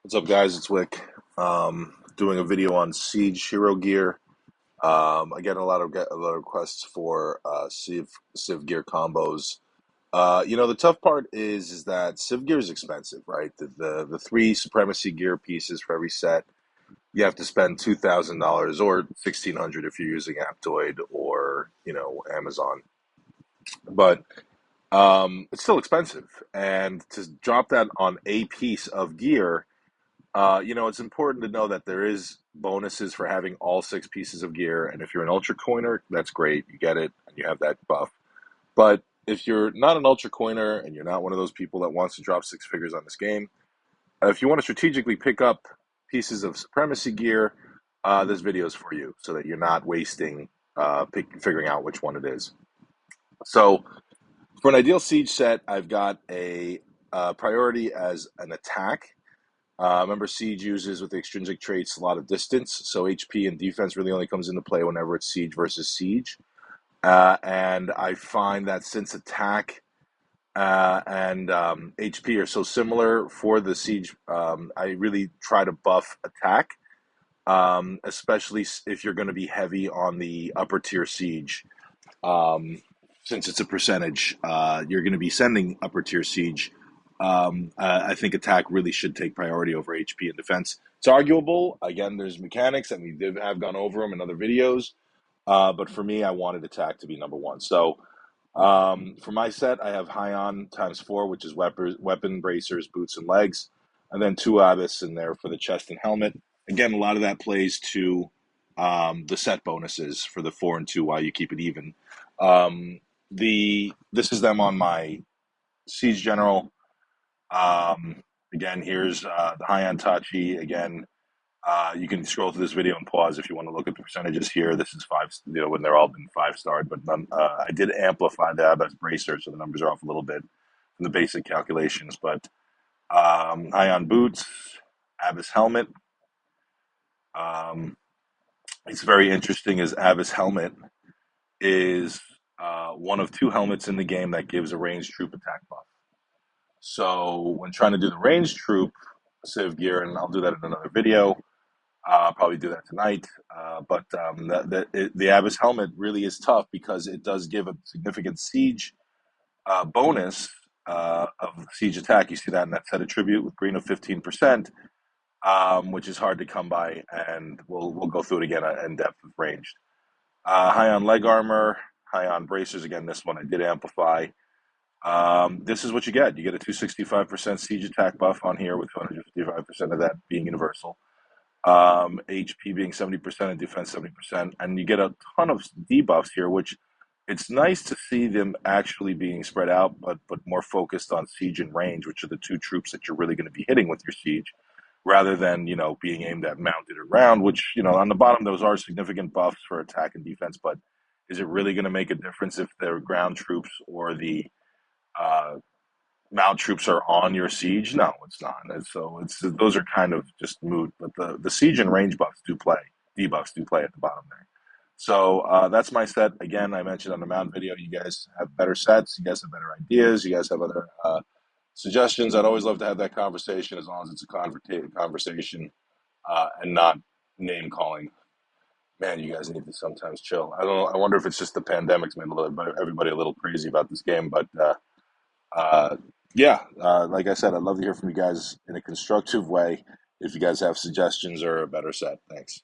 What's up, guys? It's Wick. Doing a video on Siege Hero Gear. I get a lot of requests for Civ gear combos. The tough part is that Civ gear is expensive, right? The three supremacy gear pieces for every set, you have to spend $2,000 or 1,600 if you're using Aptoid or Amazon. But it's still expensive, and to drop that on a piece of gear. It's important to know that there is bonuses for having all six pieces of gear, and if you're an ultra coiner, that's great. You get it, and you have that buff. But if you're not an ultra coiner and you're not one of those people that wants to drop six figures on this game, if you want to strategically pick up pieces of supremacy gear, this video is for you, so that you're not wasting figuring out which one it is. So for an ideal siege set, I've got a priority as an attack. Remember, Siege uses with the extrinsic traits a lot of distance, so HP and defense really only comes into play whenever it's Siege versus Siege. And I find that since attack and HP are so similar for the Siege, I really try to buff attack, especially if you're going to be heavy on the upper tier Siege. Um, since it's a percentage, you're going to be sending upper tier Siege. I think attack really should take priority over HP and defense. It's arguable. Again, there's mechanics, and we did have gone over them in other videos. But for me, I wanted attack to be number one. So for my set, I have high on times four, which is weapon bracers, boots, and legs, and then two abyss in there for the chest and helmet. Again, a lot of that plays to the set bonuses for the 4 and 2 while you keep it even. This is them on my Siege General. Again, here's the high on Tachi. Again, you can scroll through this video and pause if you want to look at the percentages here. This is five, when they're all been 5-starred, but I did amplify the Abbas Bracer, so the numbers are off a little bit from the basic calculations. But high on boots, Abbas helmet. Um, it's very interesting as Abbas helmet is one of two helmets in the game that gives a ranged troop attack buff. So when trying to do the ranged troop Civ gear, and I'll do that in another video, I'll probably do that tonight. But the Abyss helmet really is tough because it does give a significant siege bonus of siege attack. You see that in that set attribute with green of 15%, which is hard to come by, and we'll go through it again in depth with ranged. High on leg armor, high on bracers. Again, this one I did amplify. This is what you get. You get a 265% siege attack buff on here with 255% of that being universal. HP being 70% and defense 70%. And you get a ton of debuffs here, which it's nice to see them actually being spread out, but more focused on siege and range, which are the two troops that you're really going to be hitting with your siege, rather than, being aimed at mounted around, which, on the bottom, those are significant buffs for attack and defense, but is it really going to make a difference if they're ground troops or the uh, mount troops are on your siege? No, it's not. And so those are kind of just moot. But the siege and range buffs do play. Debuffs do play at the bottom there. So that's my set. Again, I mentioned on the mount video, you guys have better sets. You guys have better ideas. You guys have other suggestions. I'd always love to have that conversation as long as it's a conversation and not name calling. Man, you guys need to sometimes chill. I don't know. I wonder if it's just the pandemic's made everybody a little crazy about this game, but uh, yeah, like I said, I'd love to hear from you guys in a constructive way if you guys have suggestions or a better set. Thanks.